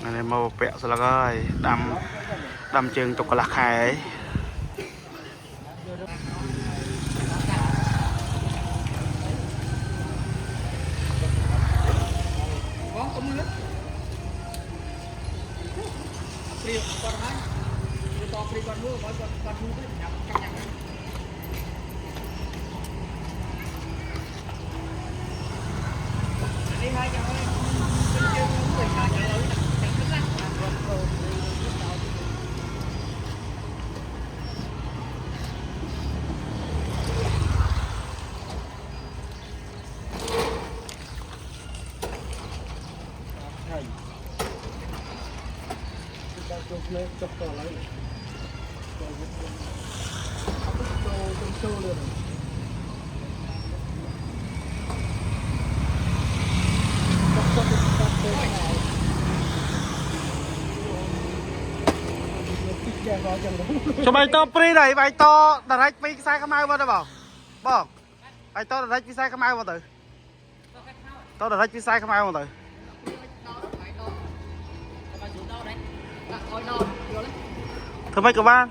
này màu bẹo rồi là coi đâm chừng tục lạc hài ấy chụp tỏ lấy cho mày to pri này mày to đặt rách với sai không ai vào đâu bảo bảo mày to đặt rách với sai không ai vào từ to đặt rách với sai không ai vào từ thôi mấy các bạn